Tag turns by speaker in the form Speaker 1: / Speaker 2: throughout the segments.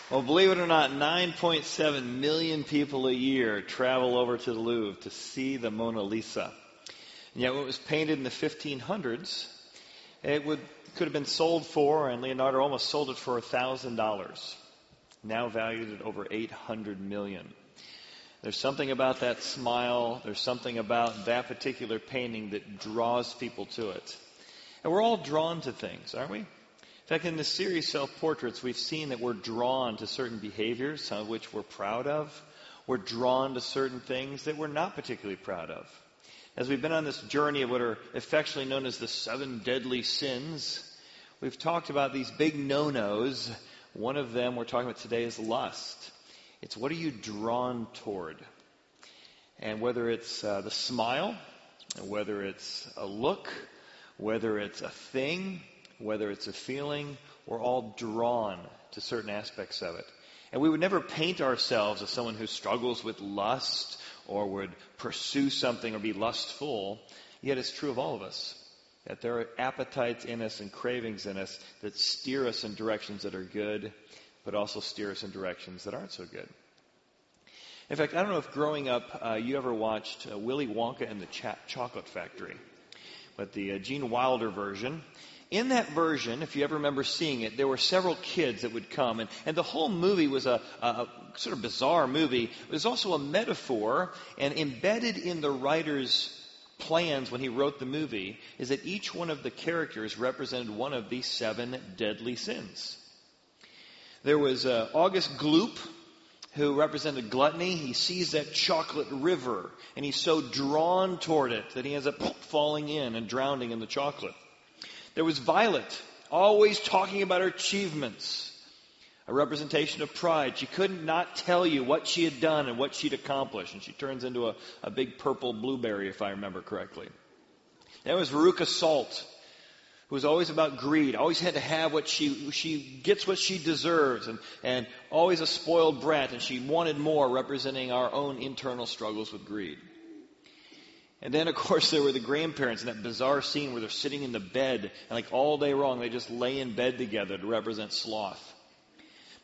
Speaker 1: Well, believe it or not, 9.7 million people a year travel over to the Louvre to see the Mona Lisa. And yet when it was painted in the 1500s, could have been sold for, and Leonardo almost sold it for $1,000, now valued at over $800 million. There's something about that smile, there's something about that particular painting that draws people to it. And we're all drawn to things, aren't we? In fact, in this series, Self-Portraits, we've seen that we're drawn to certain behaviors, some of which we're proud of. We're drawn to certain things that we're not particularly proud of. As we've been on this journey of what are affectionately known as the 7 deadly sins, we've talked about these big no-nos. One of them we're talking about today is lust. It's what are you drawn toward? And whether it's the smile, whether it's a look, whether it's a thing, whether it's a feeling, we're all drawn to certain aspects of it. And we would never paint ourselves as someone who struggles with lust or would pursue something or be lustful. Yet it's true of all of us, that there are appetites in us and cravings in us that steer us in directions that are good, but also steer us in directions that aren't so good. In fact, I don't know if growing up you ever watched Willy Wonka and the Chocolate Factory, but the Gene Wilder version. In that version, if you ever remember seeing it, there were several kids that would come, and the whole movie was a sort of bizarre movie. It was also a metaphor, and embedded in the writer's plans when he wrote the movie is that each one of the characters represented one of these 7 deadly sins. There was August Gloop, who represented gluttony. He sees that chocolate river, and he's so drawn toward it that he ends up falling in and drowning in the chocolate. There was Violet, always talking about her achievements, a representation of pride. She couldn't not tell you what she had done and what she'd accomplished, and she turns into a big purple blueberry, if I remember correctly. There was Veruca Salt, who was always about greed, always had to have what she gets what she deserves, and always a spoiled brat, and she wanted more, representing our own internal struggles with greed. And then, of course, there were the grandparents in that bizarre scene where they're sitting in the bed, and like all day long, they just lay in bed together to represent sloth.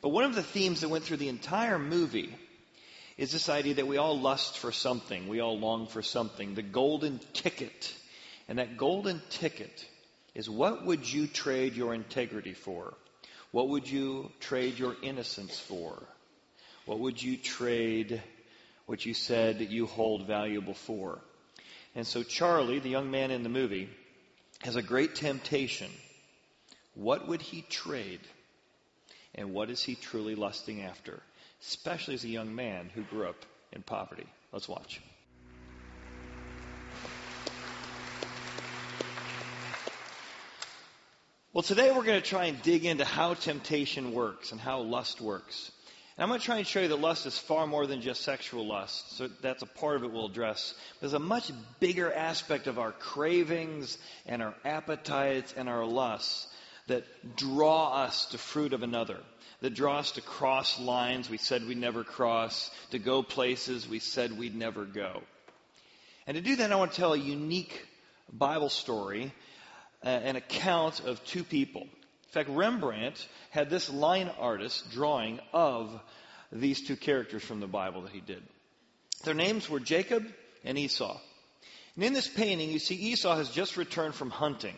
Speaker 1: But one of the themes that went through the entire movie is this idea that we all lust for something. We all long for something. The golden ticket. And that golden ticket is, what would you trade your integrity for? What would you trade your innocence for? What would you trade what you said that you hold valuable for? And so Charlie, the young man in the movie, has a great temptation. What would he trade? And what is he truly lusting after? Especially as a young man who grew up in poverty. Let's watch. Well, today we're going to try and dig into how temptation works and how lust works. And I'm going to try and show you that lust is far more than just sexual lust. So that's a part of it we'll address. There's a much bigger aspect of our cravings and our appetites and our lusts that draw us to fruit of another, that draw us to cross lines we said we'd never cross, to go places we said we'd never go. And to do that, I want to tell a unique Bible story, an account of 2 people. In fact, Rembrandt had this line artist drawing of these 2 characters from the Bible that he did. Their names were Jacob and Esau. And in this painting, you see Esau has just returned from hunting,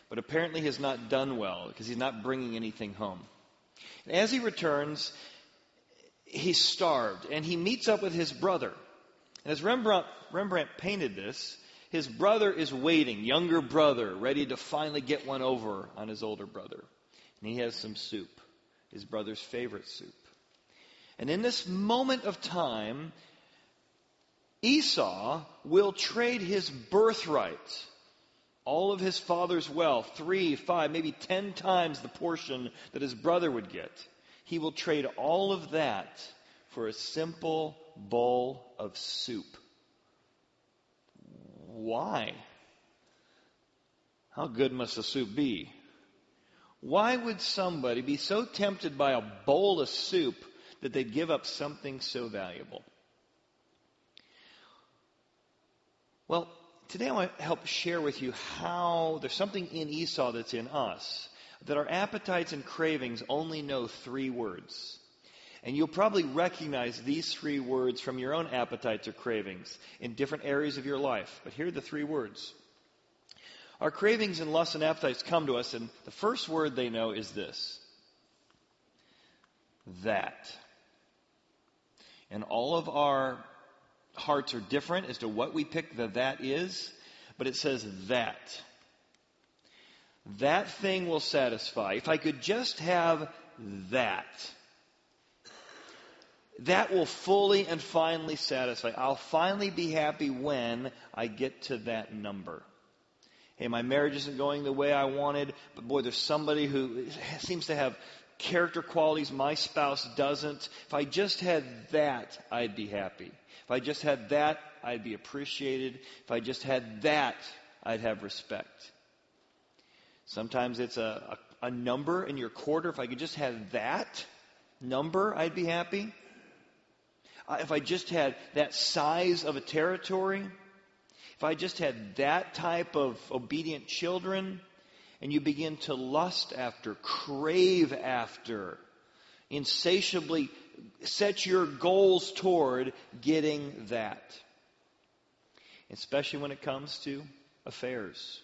Speaker 1: but apparently has not done well because he's not bringing anything home. And as he returns, he's starved, and he meets up with his brother. And as Rembrandt painted this, his brother is waiting, younger brother, ready to finally get one over on his older brother. And he has some soup, his brother's favorite soup. And in this moment of time, Esau will trade his birthright, all of his father's wealth, 3, 5, maybe 10 times the portion that his brother would get. He will trade all of that for a simple bowl of soup. Why? How good must the soup be? Why would somebody be so tempted by a bowl of soup that they'd give up something so valuable? Well, today I want to help share with you how there's something in Esau that's in us, that our appetites and cravings only know 3 words. And you'll probably recognize these three words from your own appetites or cravings in different areas of your life. But here are the three words. Our cravings and lusts and appetites come to us, and the first word they know is this. That. And all of our hearts are different as to what we pick the that is, but it says that. That thing will satisfy. If I could just have that, that will fully and finally satisfy. I'll finally be happy when I get to that number. Hey, my marriage isn't going the way I wanted, but boy, there's somebody who seems to have character qualities my spouse doesn't. If I just had that, I'd be happy. If I just had that, I'd be appreciated. If I just had that, I'd have respect. Sometimes it's a number in your quarter. If I could just have that number, I'd be happy. If I just had that size of a territory, if I just had that type of obedient children, and you begin to lust after, crave after, insatiably set your goals toward getting that. Especially when it comes to affairs.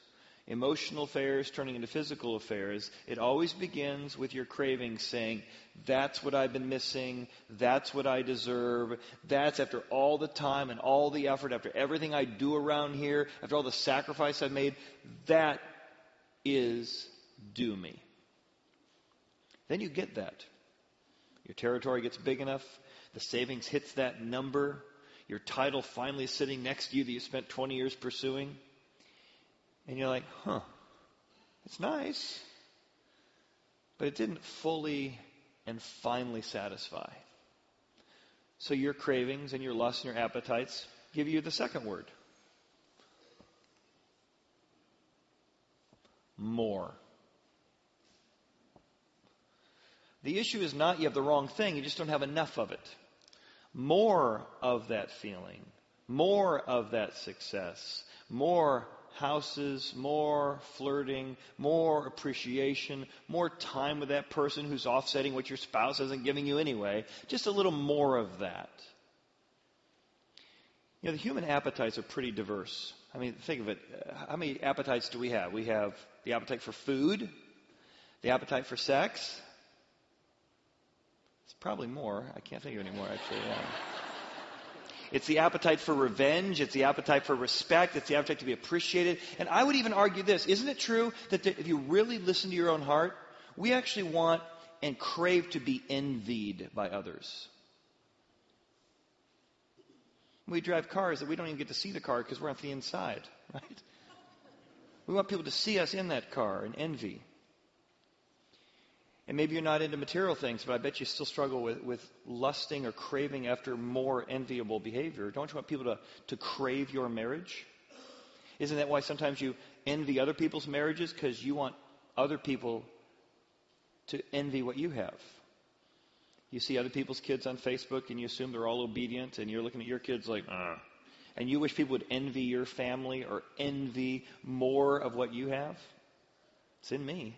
Speaker 1: Emotional affairs turning into physical affairs, it always begins with your craving saying, that's what I've been missing, that's what I deserve, that's after all the time and all the effort, after everything I do around here, after all the sacrifice I've made, that is due me. Then you get that. Your territory gets big enough, the savings hits that number, your title finally is sitting next to you that you spent 20 years pursuing. And you're like, it's nice, but it didn't fully and finally satisfy. So your cravings and your lusts and your appetites give you the second word. More. The issue is not you have the wrong thing, you just don't have enough of it. More of that feeling, more of that success, more houses, more flirting, more appreciation, more time with that person who's offsetting what your spouse isn't giving you anyway. Just a little more of that. You know, the human appetites are pretty diverse. I mean, think of it. How many appetites do we have? We have the appetite for food, the appetite for sex. It's probably more. I can't think of any more, actually. Yeah. It's the appetite for revenge. It's the appetite for respect. It's the appetite to be appreciated. And I would even argue this. Isn't it true that if you really listen to your own heart, we actually want and crave to be envied by others? We drive cars that we don't even get to see the car because we're on the inside, right? We want people to see us in that car and envy. And maybe you're not into material things, but I bet you still struggle with lusting or craving after more enviable behavior. Don't you want people to crave your marriage? Isn't that why sometimes you envy other people's marriages? Because you want other people to envy what you have. You see other people's kids on Facebook and you assume they're all obedient, and you're looking at your kids like, and you wish people would envy your family or envy more of what you have. It's in me.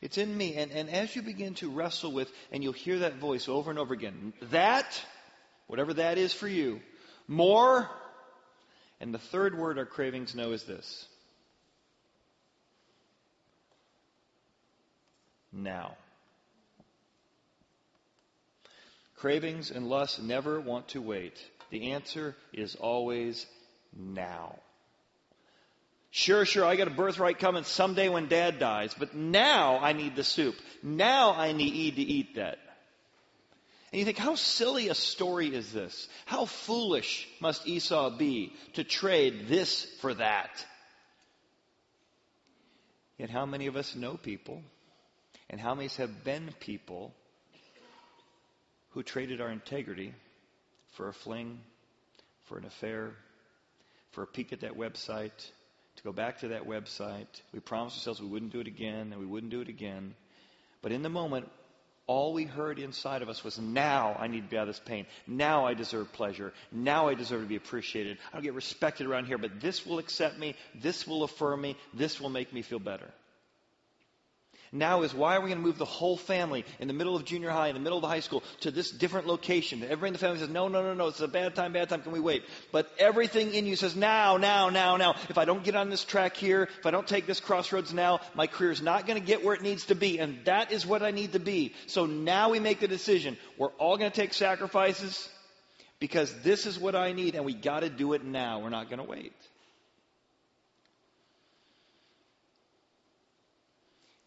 Speaker 1: It's in me. And as you begin to wrestle with, and you'll hear that voice over and over again, that, whatever that is for you, more. And the third word our cravings know is this. Now. Cravings and lusts never want to wait. The answer is always now. Sure, I got a birthright coming someday when Dad dies, but now I need the soup. Now I need to eat that. And you think, how silly a story is this? How foolish must Esau be to trade this for that? Yet how many of us know people, and how many have been people who traded our integrity for a fling, for an affair, for a peek at that website, to go back to that website. We promised ourselves we wouldn't do it again, and we wouldn't do it again. But in the moment, all we heard inside of us was, now I need to be out of this pain. Now I deserve pleasure. Now I deserve to be appreciated. I don't get respected around here, but this will accept me. This will affirm me. This will make me feel better. Now is, why are we going to move the whole family in the middle of junior high, in the middle of the high school, to this different location? Everybody in the family says, no, it's a bad time, can we wait? But everything in you says, now. If I don't get on this track here, if I don't take this crossroads now, my career is not going to get where it needs to be, and that is what I need to be. So now we make the decision. We're all going to take sacrifices because this is what I need, and we got to do it now. We're not going to wait.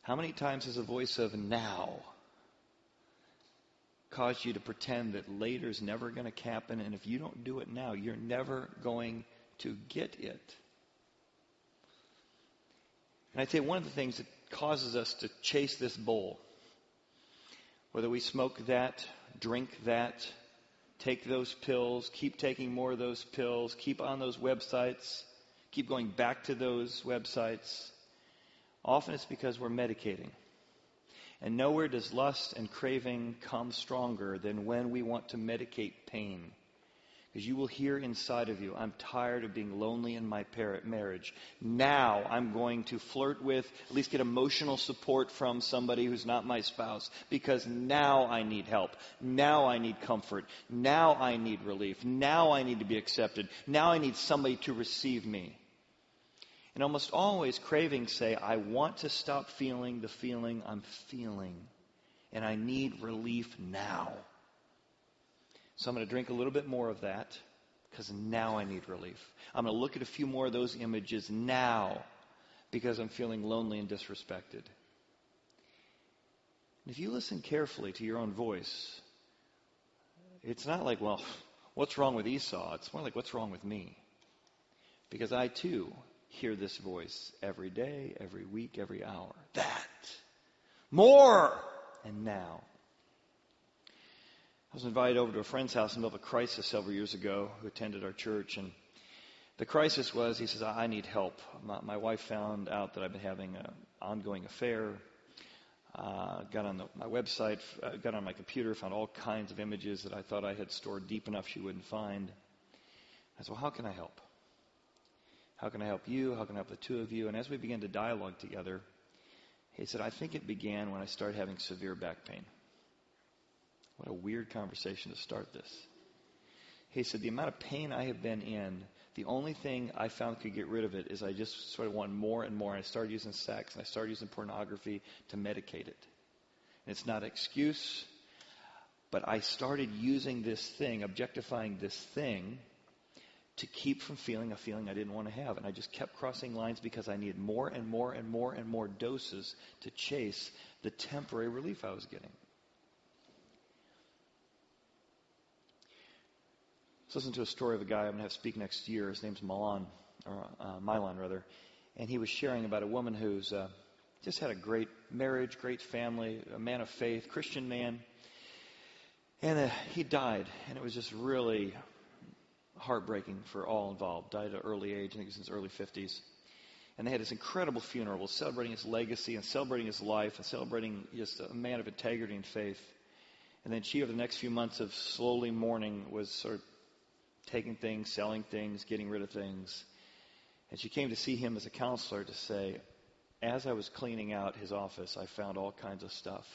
Speaker 1: How many times has a voice of now caused you to pretend that later is never going to happen, and if you don't do it now, you're never going to get it? And I'd say one of the things that causes us to chase this bowl, whether we smoke that, drink that, take those pills, keep taking more of those pills, keep on those websites, keep going back to those websites, often it's because we're medicating. And nowhere does lust and craving come stronger than when we want to medicate pain. Because you will hear inside of you, I'm tired of being lonely in my marriage. Now I'm going to flirt with, at least get emotional support from somebody who's not my spouse. Because now I need help. Now I need comfort. Now I need relief. Now I need to be accepted. Now I need somebody to receive me. And almost always cravings say, I want to stop feeling the feeling I'm feeling. And I need relief now. So I'm going to drink a little bit more of that because now I need relief. I'm going to look at a few more of those images now because I'm feeling lonely and disrespected. And if you listen carefully to your own voice, it's not like, well, what's wrong with Esau? It's more like, what's wrong with me? Because I too hear this voice every day, every week, every hour. That. More. And now. I was invited over to a friend's house in the middle of a crisis several years ago who attended our church. And the crisis was, he says, I need help. My wife found out that I've been having an ongoing affair. Got on my website, got on my computer, found all kinds of images that I thought I had stored deep enough she wouldn't find. I said, well, how can I help? How can I help you? How can I help the two of you? And as we began to dialogue together, he said, I think it began when I started having severe back pain. What a weird conversation to start this. He said, the amount of pain I have been in, the only thing I found could get rid of it is I just sort of want more and more. And I started using sex and I started using pornography to medicate it. And it's not an excuse, but I started using this thing, objectifying this thing, to keep from feeling a feeling I didn't want to have. And I just kept crossing lines because I needed more and more and more and more doses to chase the temporary relief I was getting. I was listening to a story of a guy I'm going to have speak next year. His name's Milan, and he was sharing about a woman who's just had a great marriage, great family, a man of faith, Christian man, and he died, and it was just really heartbreaking for all involved. Died at an early age, I think he was in his early 50s, and they had this incredible funeral, celebrating his legacy and celebrating his life and celebrating just a man of integrity and faith. And then she, over the next few months of slowly mourning, was sort of taking things, selling things, getting rid of things. And she came to see him as a counselor to say, as I was cleaning out his office, I found all kinds of stuff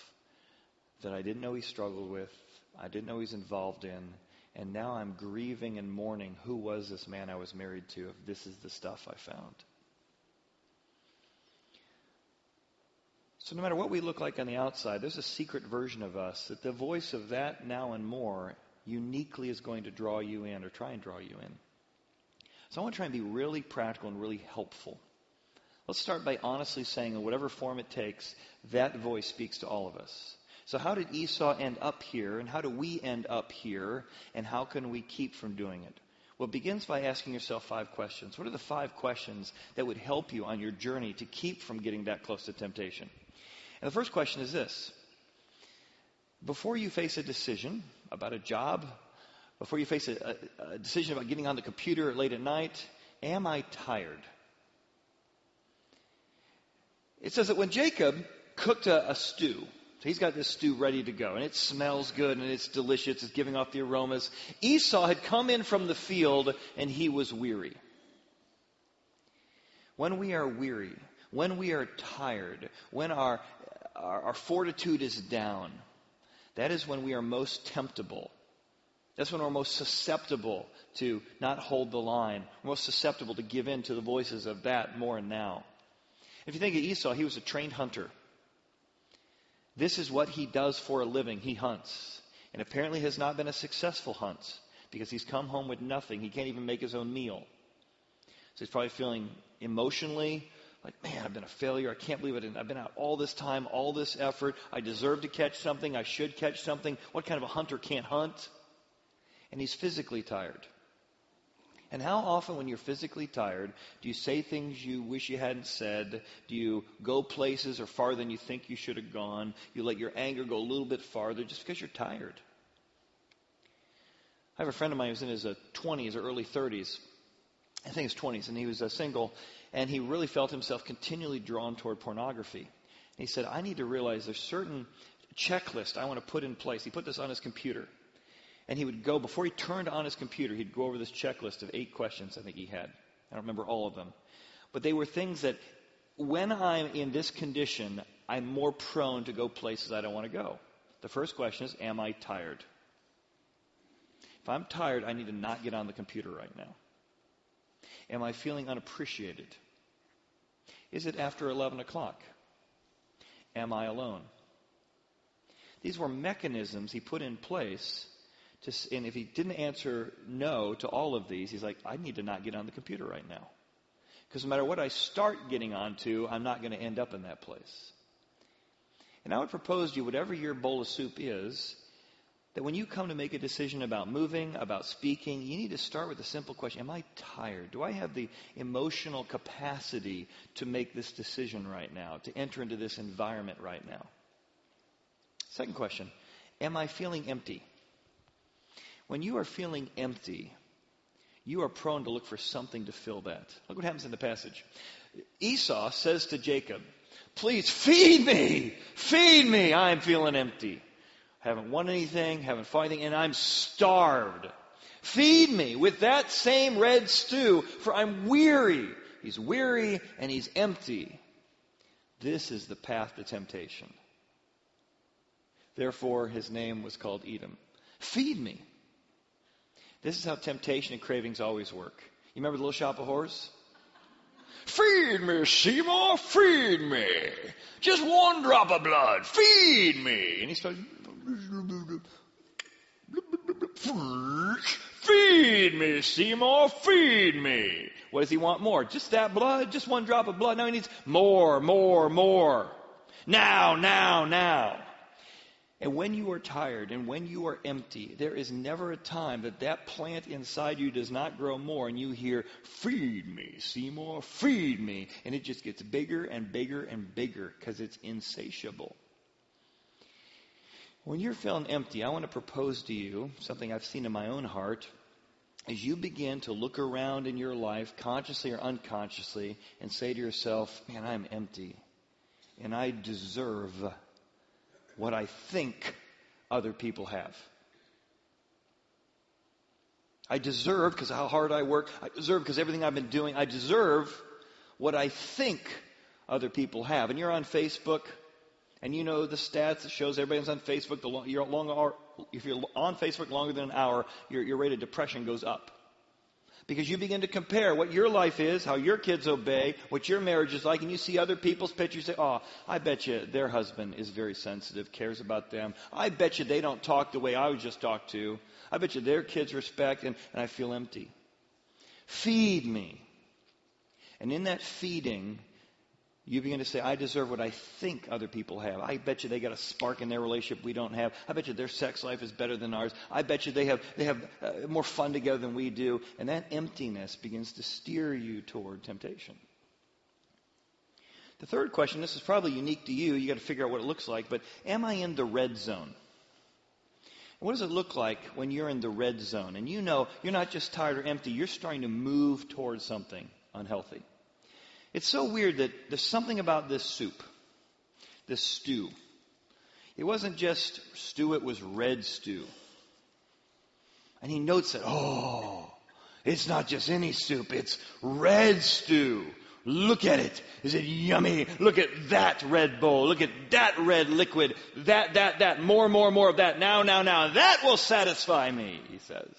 Speaker 1: that I didn't know he struggled with, I didn't know he's involved in, and now I'm grieving and mourning who was this man I was married to if this is the stuff I found. So no matter what we look like on the outside, there's a secret version of us that the voice of that now and more uniquely is going to draw you in or try and draw you in. So I want to try and be really practical and really helpful. Let's start by honestly saying, in whatever form it takes, that voice speaks to all of us. So how did Esau end up here, and how do we end up here, and how can we keep from doing it? Well, it begins by asking yourself 5 questions. What are the 5 questions that would help you on your journey to keep from getting that close to temptation? And the first question is this. Before you face a decision about a job, before you face a decision about getting on the computer late at night, am I tired? It says that when Jacob cooked a stew, so he's got this stew ready to go, and it smells good, and it's delicious, it's giving off the aromas. Esau had come in from the field, and he was weary. When we are weary, when we are tired, when our our fortitude is down, that is when we are most temptable. That's when we're most susceptible to not hold the line, most susceptible to give in to the voices of that more and now. If you think of Esau, he was a trained hunter. This is what he does for a living. He hunts. And apparently has not been a successful hunt because he's come home with nothing. He can't even make his own meal. So he's probably feeling emotionally like, man, I've been a failure. I can't believe it. I've been out all this time, all this effort. I deserve to catch something. I should catch something. What kind of a hunter can't hunt? And he's physically tired. And how often when you're physically tired, do you say things you wish you hadn't said? Do you go places or farther than you think you should have gone? You let your anger go a little bit farther just because you're tired. I have a friend of mine who was in his 20s or early 30s. I think his 20s, and he was single, and he really felt himself continually drawn toward pornography. And he said, I need to realize there's certain checklist I want to put in place. He put this on his computer. And he would go, before he turned on his computer, he'd go over this checklist of 8 questions I think he had. I don't remember all of them. But they were things that, when I'm in this condition, I'm more prone to go places I don't want to go. The first question is, am I tired? If I'm tired, I need to not get on the computer right now. Am I feeling unappreciated? Is it after 11 o'clock? Am I alone? These were mechanisms he put in place. And if he didn't answer no to all of these, he's like, I need to not get on the computer right now. Because no matter what I start getting onto, I'm not going to end up in that place. And I would propose to you, whatever your bowl of soup is, that when you come to make a decision about moving, about speaking, you need to start with a simple question. Am I tired? Do I have the emotional capacity to make this decision right now, to enter into this environment right now? Second question, am I feeling empty? When you are feeling empty, you are prone to look for something to fill that. Look what happens in the passage. Esau says to Jacob, please feed me, I'm feeling empty. Haven't won anything, haven't fought anything, and I'm starved. Feed me with that same red stew, for I'm weary. He's weary and he's empty. This is the path to temptation. Therefore, his name was called Edom. Feed me. This is how temptation and cravings always work. You remember the Little Shop of Horrors? Feed me, Seymour, feed me. Just one drop of blood, feed me. And he started, feed me, Seymour, feed me. What does he want more? Just that blood? Just one drop of blood? No, he needs more. Now. And when you are tired and when you are empty, there is never a time that plant inside you does not grow more and you hear, feed me, Seymour, feed me. And it just gets bigger and bigger and bigger because it's insatiable. When you're feeling empty, I want to propose to you something I've seen in my own heart. As you begin to look around in your life, consciously or unconsciously, and say to yourself, man, I'm empty. And I deserve what I think other people have. I deserve, because of how hard I work, I deserve because everything I've been doing, I deserve what I think other people have. And you're on Facebook, and you know the stats that shows everybody's on Facebook. If you're on Facebook longer than an hour, your rate of depression goes up. Because you begin to compare what your life is, how your kids obey, what your marriage is like, and you see other people's pictures. You say, oh, I bet you their husband is very sensitive, cares about them. I bet you they don't talk the way I was just talked to. I bet you their kids respect, and I feel empty. Feed me. And in that feeding, you begin to say, I deserve what I think other people have. I bet you they got a spark in their relationship we don't have. I bet you their sex life is better than ours. I bet you they have more fun together than we do. And that emptiness begins to steer you toward temptation. The third question, this is probably unique to you. You got to figure out what it looks like. But am I in the red zone? What does it look like when you're in the red zone? And you know you're not just tired or empty. You're starting to move towards something unhealthy. It's so weird that there's something about this soup, this stew. It wasn't just stew, it was red stew. And he notes that, it's not just any soup, it's red stew. Look at it. Is it yummy? Look at that red bowl. Look at that red liquid. That. More of that. Now. That will satisfy me, he says.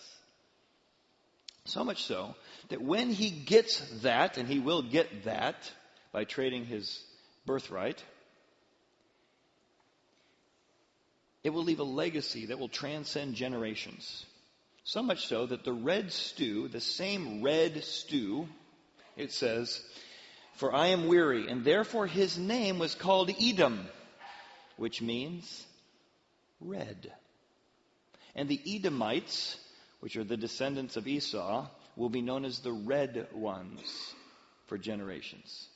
Speaker 1: So much so that when he gets that, and he will get that by trading his birthright, it will leave a legacy that will transcend generations. So much so that the red stew, the same red stew, it says, "For I am weary," and therefore his name was called Edom, which means red. And the Edomites, which are the descendants of Esau, will be known as the red ones for generations.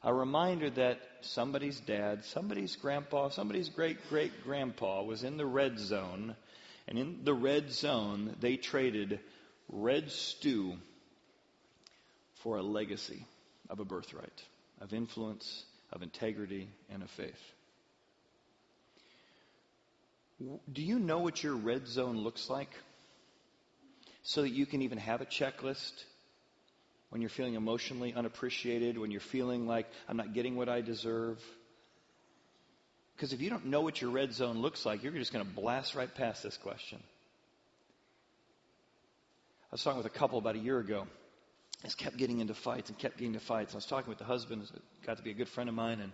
Speaker 1: A reminder that somebody's dad, somebody's grandpa, somebody's great-great-grandpa was in the red zone. And in the red zone, they traded red stew for a legacy of a birthright, of influence, of integrity, and of faith. Do you know what your red zone looks like? So that you can even have a checklist when you're feeling emotionally unappreciated, when you're feeling like I'm not getting what I deserve. Because if you don't know what your red zone looks like, you're just going to blast right past this question. I was talking with a couple about a year ago. Just kept getting into fights. I was talking with the husband, who got to be a good friend of mine, and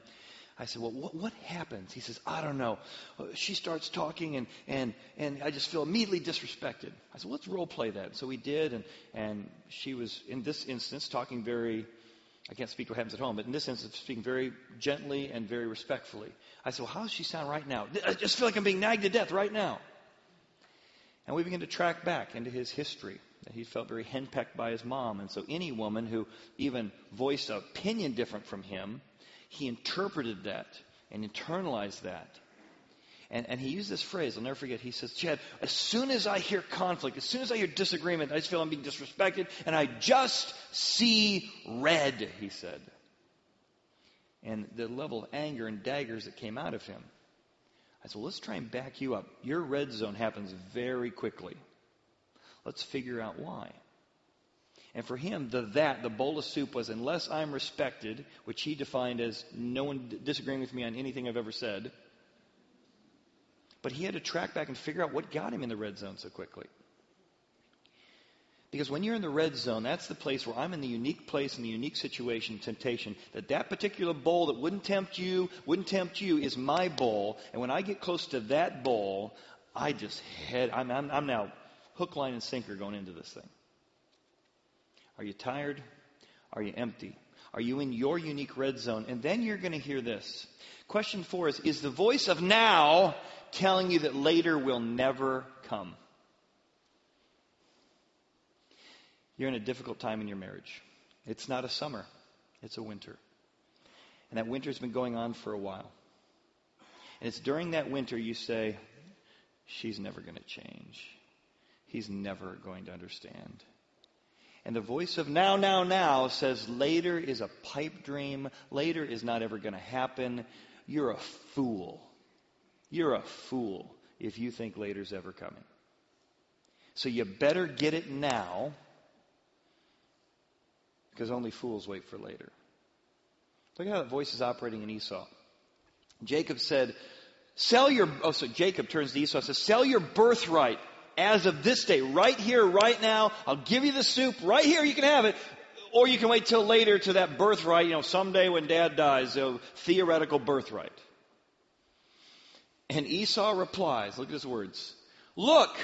Speaker 1: I said, "Well, what happens?" He says, "I don't know. She starts talking, and I just feel immediately disrespected." I said, "Well, let's role play that." So we did, and she was, in this instance, talking very, I can't speak what happens at home, but in this instance, speaking very gently and very respectfully. I said, "Well, how does she sound right now?" "I just feel like I'm being nagged to death right now." And we began to track back into his history. He felt very henpecked by his mom. And so any woman who even voiced an opinion different from him, he interpreted that and internalized that. And he used this phrase, I'll never forget. He says, "Chad, as soon as I hear conflict, as soon as I hear disagreement, I just feel I'm being disrespected, and I just see red," he said. And the level of anger and daggers that came out of him. I said, "Well, let's try and back you up. Your red zone happens very quickly. Let's figure out why." And for him, the bowl of soup was, unless I'm respected, which he defined as no one disagreeing with me on anything I've ever said. But he had to track back and figure out what got him in the red zone so quickly. Because when you're in the red zone, that's the place where I'm in the unique place, in the unique situation, temptation, that particular bowl that wouldn't tempt you is my bowl. And when I get close to that bowl, I'm now hook, line, and sinker going into this thing. Are you tired? Are you empty? Are you in your unique red zone? And then you're going to hear this. Question 4 is the voice of now telling you that later will never come? You're in a difficult time in your marriage. It's not a summer. It's a winter. And that winter's been going on for a while. And it's during that winter you say, she's never going to change. He's never going to understand. And the voice of now says later is a pipe dream. Later is not ever going to happen. You're a fool. You're a fool if you think later's ever coming. So you better get it now, because only fools wait for later. Look at how that voice is operating in Esau. Jacob said, Jacob turns to Esau and says, "Sell your birthright as of this day, right here, right now. I'll give you the soup right here. You can have it. Or you can wait till later to that birthright, someday when Dad dies, theoretical birthright." And Esau replies, look at his words, Look,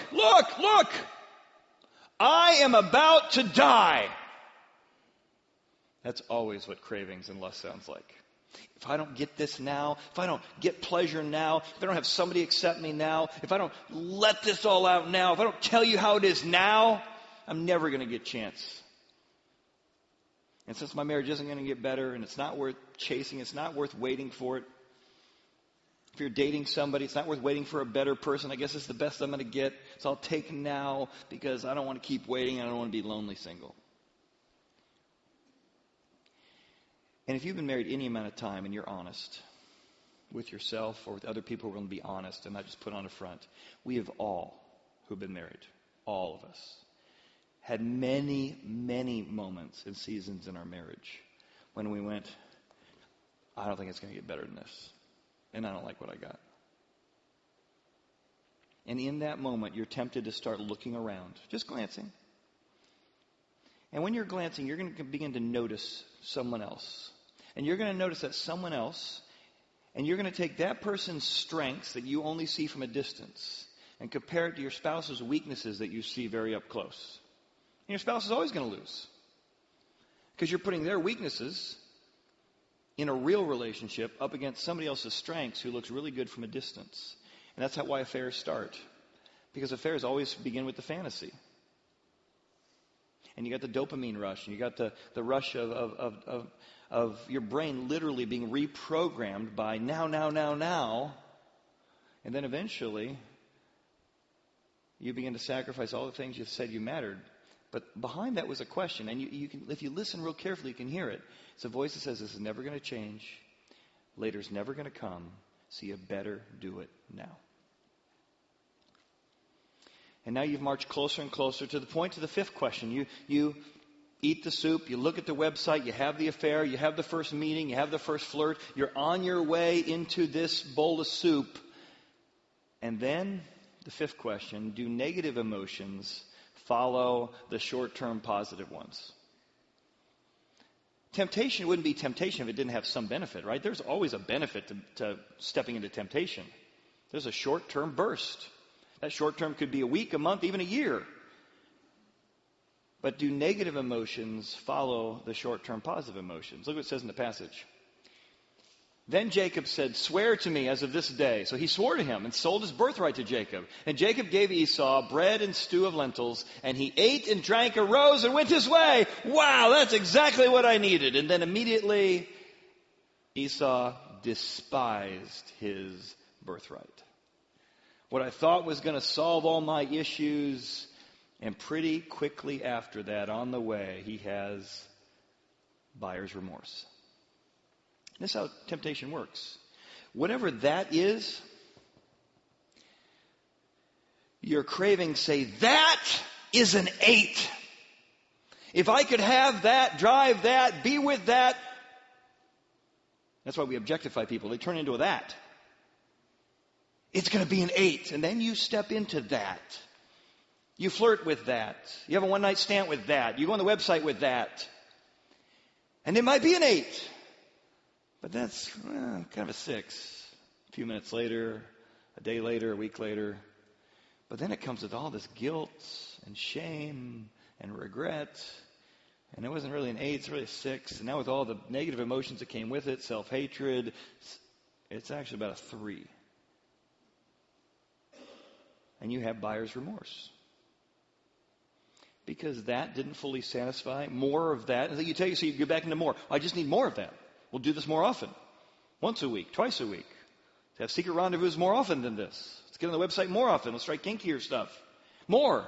Speaker 1: I am about to die. That's always what cravings and lust sounds like. If I don't get this now, if I don't get pleasure now, if I don't have somebody accept me now, if I don't let this all out now, if I don't tell you how it is now, I'm never going to get a chance. And since my marriage isn't going to get better, and it's not worth chasing, it's not worth waiting for it. If you're dating somebody, it's not worth waiting for a better person. I guess it's the best I'm going to get, so I'll take now because I don't want to keep waiting and I don't want to be lonely single. And if you've been married any amount of time and you're honest with yourself or with other people who are going to be honest and not just put on a front, we have all who've been married, all of us, had many, many moments and seasons in our marriage when we went, I don't think it's going to get better than this. And I don't like what I got. And in that moment, you're tempted to start looking around, just glancing. And when you're glancing, you're going to begin to notice someone else. And you're going to notice that someone else, and you're going to take that person's strengths that you only see from a distance and compare it to your spouse's weaknesses that you see very up close. And your spouse is always going to lose. Because you're putting their weaknesses in a real relationship up against somebody else's strengths who looks really good from a distance. And that's why affairs start. Because affairs always begin with the fantasy. And you got the dopamine rush, and you got the rush of your brain literally being reprogrammed by now. And then eventually, you begin to sacrifice all the things you said you mattered. But behind that was a question, and you can, if you listen real carefully, you can hear it. It's a voice that says, this is never going to change. Later's never going to come. So you better do it now. And now you've marched closer and closer to the point, to the fifth question. You eat the soup, you look at the website, you have the affair, you have the first meeting, you have the first flirt. You're on your way into this bowl of soup. And then the fifth question, do negative emotions follow the short-term positive ones? Temptation wouldn't be temptation if it didn't have some benefit, right? There's always a benefit to stepping into temptation. There's a short-term burst. That short-term could be a week, a month, even a year. But do negative emotions follow the short-term positive emotions? Look what it says in the passage. Then Jacob said, swear to me as of this day. So he swore to him and sold his birthright to Jacob. And Jacob gave Esau bread and stew of lentils, and he ate and drank, arose, and went his way. Wow, that's exactly what I needed. And then immediately Esau despised his birthright. What I thought was going to solve all my issues, and pretty quickly after that, on the way, he has buyer's remorse. This is how temptation works. Whatever that is, your cravings say, that is an 8. If I could have that, drive that, be with that. That's why we objectify people. They turn into a that. It's going to be an 8. And then you step into that. You flirt with that. You have a one-night stand with that. You go on the website with that. And it might be an 8. But that's kind of a 6. A few minutes later, a day later, a week later. But then it comes with all this guilt and shame and regret. And it wasn't really an 8, it's really a 6. And now with all the negative emotions that came with it, self-hatred, it's actually about a 3. And you have buyer's remorse. Because that didn't fully satisfy. More of that. And then you tell you, so you go back into more. I just need more of that. We'll do this more often. Once a week, twice a week. Let's have secret rendezvous more often than this. Let's get on the website more often. Let's try kinkier stuff. More.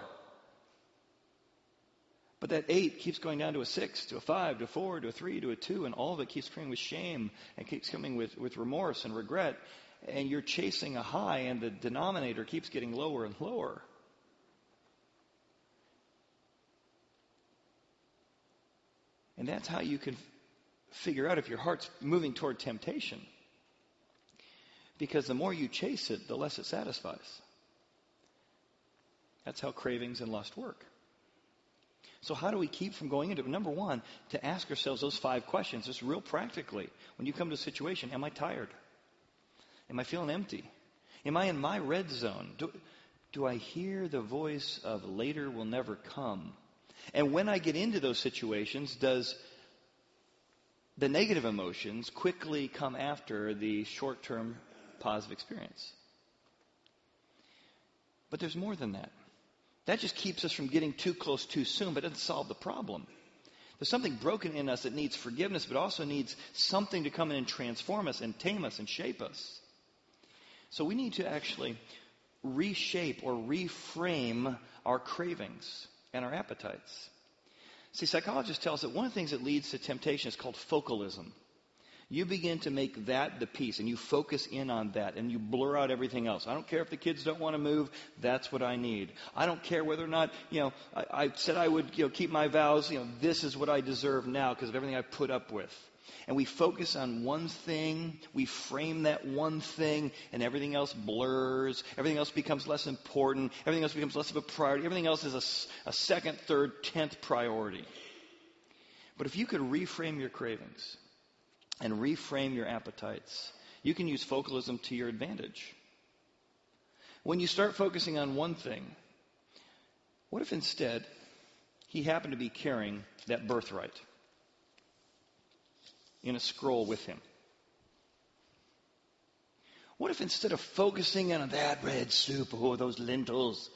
Speaker 1: But that 8 keeps going down to a 6, to a 5, to a 4, to a 3, to a 2, and all of it keeps coming with shame and keeps coming with remorse and regret. And you're chasing a high, and the denominator keeps getting lower and lower. And that's how you can figure out if your heart's moving toward temptation. Because the more you chase it, the less it satisfies. That's how cravings and lust work. So how do we keep from going into it? Number one, to ask ourselves those 5 questions, just real practically. When you come to a situation, am I tired? Am I feeling empty? Am I in my red zone? Do I hear the voice of later will never come? And when I get into those situations, does the negative emotions quickly come after the short-term positive experience? But there's more than that. That just keeps us from getting too close too soon, but it doesn't solve the problem. There's something broken in us that needs forgiveness, but also needs something to come in and transform us and tame us and shape us. So we need to actually reshape or reframe our cravings and our appetites. See, psychologists tell us that one of the things that leads to temptation is called focalism. You begin to make that the piece, and you focus in on that, and you blur out everything else. I don't care if the kids don't want to move. That's what I need. I don't care whether or not, I said I would, keep my vows. This is what I deserve now because of everything I've put up with. And we focus on one thing, we frame that one thing, and everything else blurs. Everything else becomes less important. Everything else becomes less of a priority. Everything else is a second, third, 10th priority. But if you could reframe your cravings and reframe your appetites, you can use focalism to your advantage. When you start focusing on one thing, what if instead he happened to be carrying that birthright in a scroll with him? What if instead of focusing on that red soup, those lentils,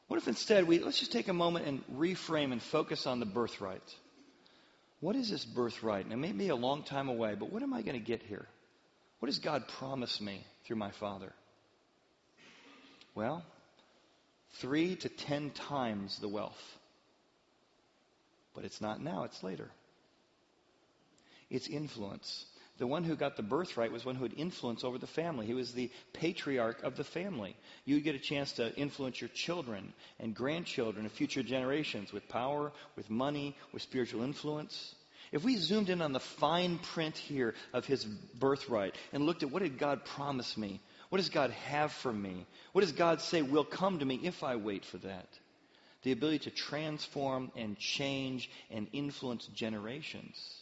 Speaker 1: what if instead let's just take a moment and reframe and focus on the birthright? What is this birthright? And it may be a long time away, but what am I going to get here? What does God promise me through my Father? Well, 3 to 10 times the wealth. But it's not now, it's later. It's influence. The one who got the birthright was one who had influence over the family. He was the patriarch of the family. You get a chance to influence your children and grandchildren and future generations with power, with money, with spiritual influence. If we zoomed in on the fine print here of his birthright and looked at what did God promise me? What does God have for me? What does God say will come to me if I wait for that? The ability to transform and change and influence generations.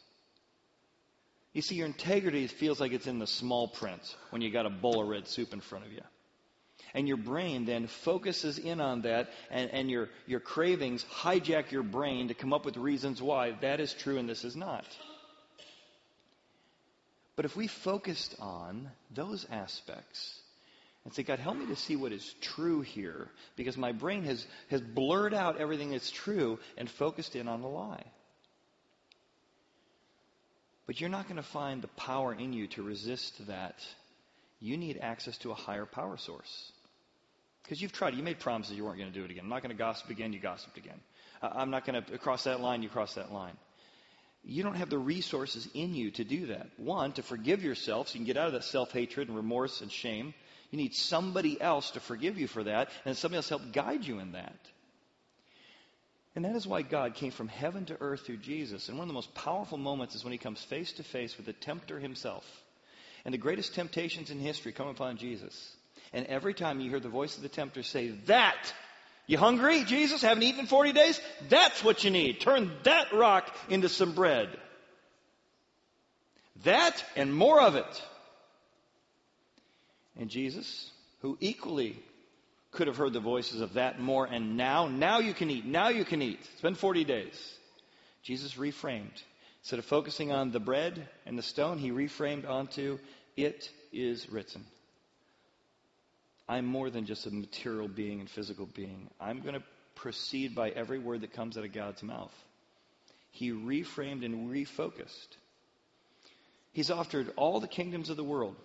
Speaker 1: You see, your integrity feels like it's in the small print when you got a bowl of red soup in front of you. And your brain then focuses in on that, and your cravings hijack your brain to come up with reasons why that is true and this is not. But if we focused on those aspects and say, God, help me to see what is true here, because my brain has blurred out everything that's true and focused in on the lie. But you're not going to find the power in you to resist that. You need access to a higher power source. Because you've tried. You made promises you weren't going to do it again. I'm not going to gossip again. You gossiped again. I'm not going to cross that line. You cross that line. You don't have the resources in you to do that. One, to forgive yourself so you can get out of that self-hatred and remorse and shame. You need somebody else to forgive you for that, and somebody else help guide you in that. And that is why God came from heaven to earth through Jesus. And one of the most powerful moments is when he comes face to face with the tempter himself. And the greatest temptations in history come upon Jesus. And every time you hear the voice of the tempter say, that, you hungry, Jesus? Haven't eaten in 40 days? That's what you need. Turn that rock into some bread. That and more of it. And Jesus, who equally could have heard the voices of that and more, and now you can eat, now you can eat. It's been 40 days. Jesus reframed. Instead of focusing on the bread and the stone, he reframed onto, it is written. I'm more than just a material being and physical being. I'm going to proceed by every word that comes out of God's mouth. He reframed and refocused. He's offered all the kingdoms of the world.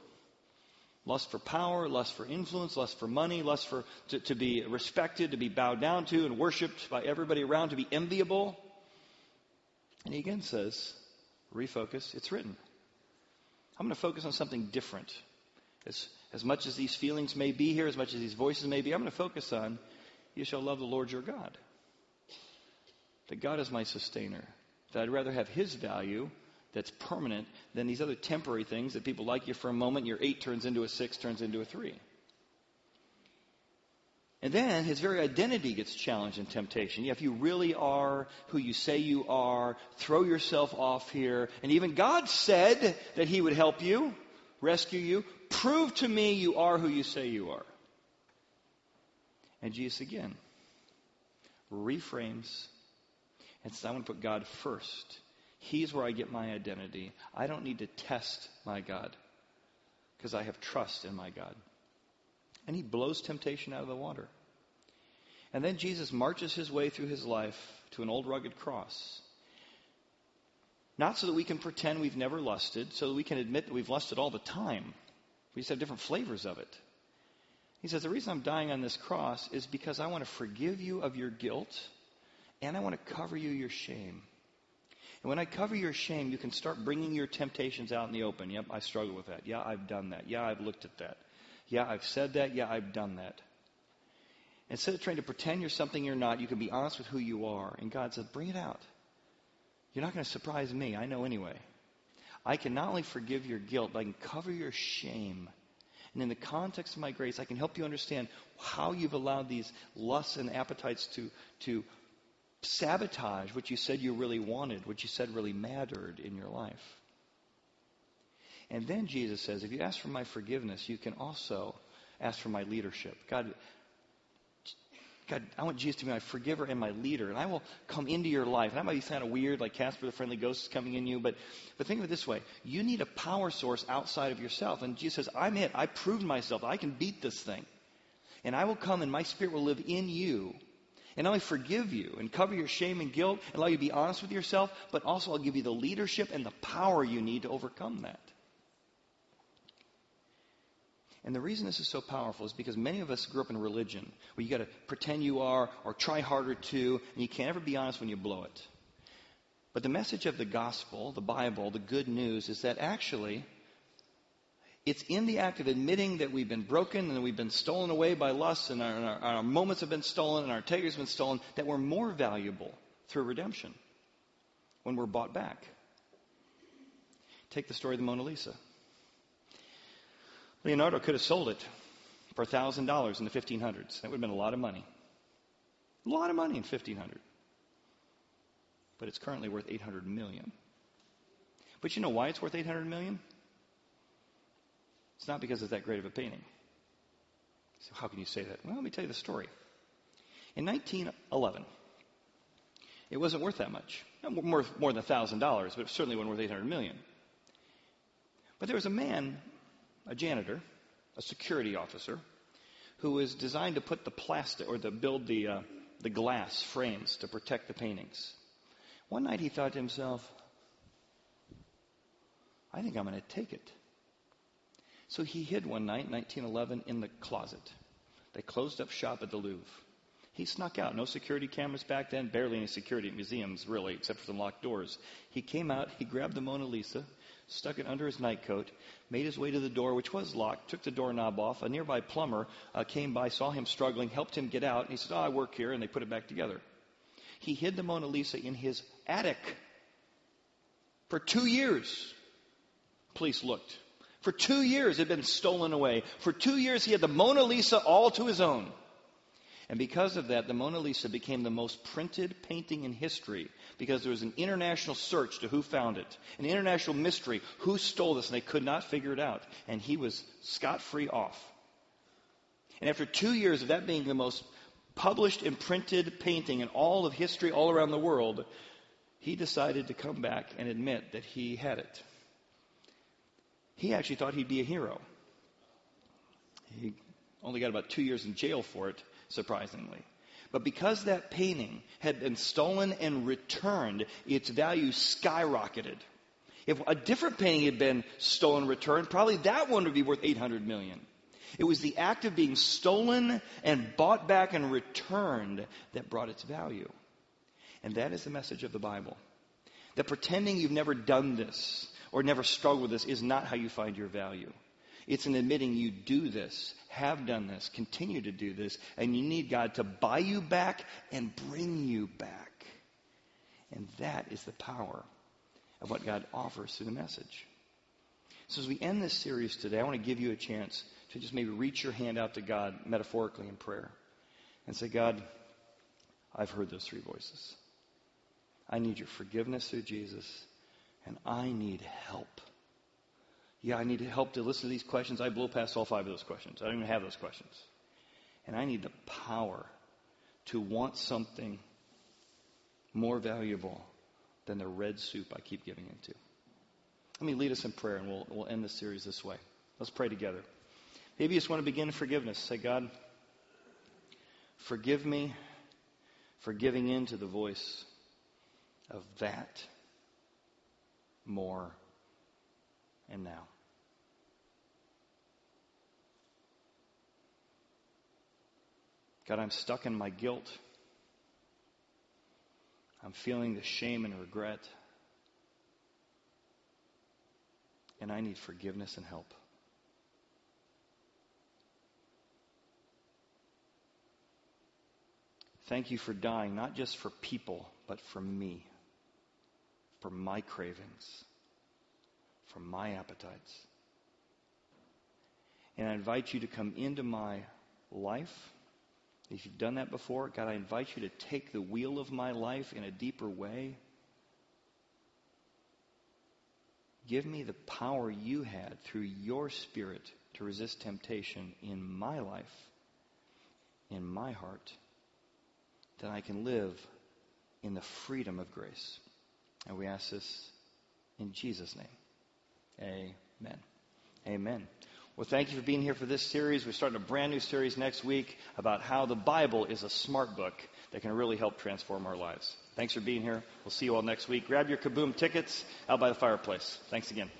Speaker 1: Lust for power, lust for influence, lust for money, lust for to be respected, to be bowed down to and worshipped by everybody around, to be enviable. And he again says, refocus, it's written. I'm going to focus on something different. As much as these feelings may be here, as much as these voices may be, I'm going to focus on, you shall love the Lord your God. That God is my sustainer. That I'd rather have his value that's permanent than these other temporary things that people like you for a moment, your 8 turns into a 6, turns into a 3. And then his very identity gets challenged in temptation. Yeah, if you really are who you say you are, throw yourself off here. And even God said that he would help you, rescue you. Prove to me you are who you say you are. And Jesus again reframes and says, I want to put God first. He's where I get my identity. I don't need to test my God because I have trust in my God. And he blows temptation out of the water. And then Jesus marches his way through his life to an old rugged cross. Not so that we can pretend we've never lusted, so that we can admit that we've lusted all the time. We just have different flavors of it. He says, the reason I'm dying on this cross is because I want to forgive you of your guilt, and I want to cover you your shame. And when I cover your shame, you can start bringing your temptations out in the open. Yep, I struggle with that. Yeah, I've done that. Yeah, I've looked at that. Yeah, I've said that. Yeah, I've done that. Instead of trying to pretend you're something you're not, you can be honest with who you are. And God says, bring it out. You're not going to surprise me. I know anyway. I can not only forgive your guilt, but I can cover your shame. And in the context of my grace, I can help you understand how you've allowed these lusts and appetites to sabotage what you said you really wanted, what you said really mattered in your life. And then Jesus says, if you ask for my forgiveness, you can also ask for my leadership. God, I want Jesus to be my forgiver and my leader, and I will come into your life. And that might be kind of weird, like Casper the Friendly Ghost is coming in you, but think of it this way. You need a power source outside of yourself. And Jesus says, I'm it. I proved myself. I can beat this thing. And I will come, and my Spirit will live in you. And not only forgive you and cover your shame and guilt and allow you to be honest with yourself, but also I'll give you the leadership and the power you need to overcome that. And the reason this is so powerful is because many of us grew up in religion where you got to pretend you are or try harder to, and you can't ever be honest when you blow it. But the message of the gospel, the Bible, the good news is that actually it's in the act of admitting that we've been broken and we've been stolen away by lust and our moments have been stolen and our integrity has been stolen that we're more valuable through redemption when we're bought back. Take the story of the Mona Lisa. Leonardo could have sold it for $1,000 in the 1500s. That would have been a lot of money. A lot of money in 1500. But it's currently worth $800 million. But you know why it's worth $800 million? It's not because it's that great of a painting. So how can you say that? Well, let me tell you the story. In 1911, it wasn't worth that much. More than $1,000, but it certainly wasn't worth $800 million. But there was a man, a janitor, a security officer, who was designed to put the plastic or to build the glass frames to protect the paintings. One night he thought to himself, I think I'm going to take it. So he hid one night in 1911 in the closet. They closed up shop at the Louvre. He snuck out. No security cameras back then, barely any security at museums, really, except for some locked doors. He came out, he grabbed the Mona Lisa, stuck it under his nightcoat, made his way to the door, which was locked, took the doorknob off. A nearby plumber came by, saw him struggling, helped him get out, and he said, I work here, and they put it back together. He hid the Mona Lisa in his attic for 2 years. Police looked. For 2 years it had been stolen away. For 2 years he had the Mona Lisa all to his own. And because of that, the Mona Lisa became the most printed painting in history because there was an international search to who found it, an international mystery, who stole this, and they could not figure it out. And he was scot-free off. And after 2 years of that being the most published and printed painting in all of history all around the world, he decided to come back and admit that he had it. He actually thought he'd be a hero. He only got about 2 years in jail for it, surprisingly. But because that painting had been stolen and returned, its value skyrocketed. If a different painting had been stolen and returned, probably that one would be worth $800 million. It was the act of being stolen and bought back and returned that brought its value. And that is the message of the Bible. That pretending you've never done this or never struggled with this is not how you find your value. It's in admitting you do this, have done this, continue to do this, and you need God to buy you back and bring you back. And that is the power of what God offers through the message. So as we end this series today, I want to give you a chance to just maybe reach your hand out to God metaphorically in prayer and say, God, I've heard those three voices. I need your forgiveness through Jesus, and I need help. Yeah, I need help to listen to these questions. I blow past all 5 of those questions. I don't even have those questions. And I need the power to want something more valuable than the red soup I keep giving into. Let me lead us in prayer, and we'll end this series this way. Let's pray together. Maybe you just want to begin forgiveness. Say, God, forgive me for giving in to the voice of that, more, and now. God, I'm stuck in my guilt. I'm feeling the shame and regret. and I need forgiveness and help. Thank you for dying, not just for people, but for me, for my cravings, for my appetites. And I invite you to come into my life. If you've done that before, God, I invite you to take the wheel of my life in a deeper way. Give me the power you had through your Spirit to resist temptation in my life, in my heart, that I can live in the freedom of grace. And we ask this in Jesus' name. Amen. Amen. Well, thank you for being here for this series. We're starting a brand new series next week about how the Bible is a smart book that can really help transform our lives. Thanks for being here. We'll see you all next week. Grab your Kaboom tickets out by the fireplace. Thanks again.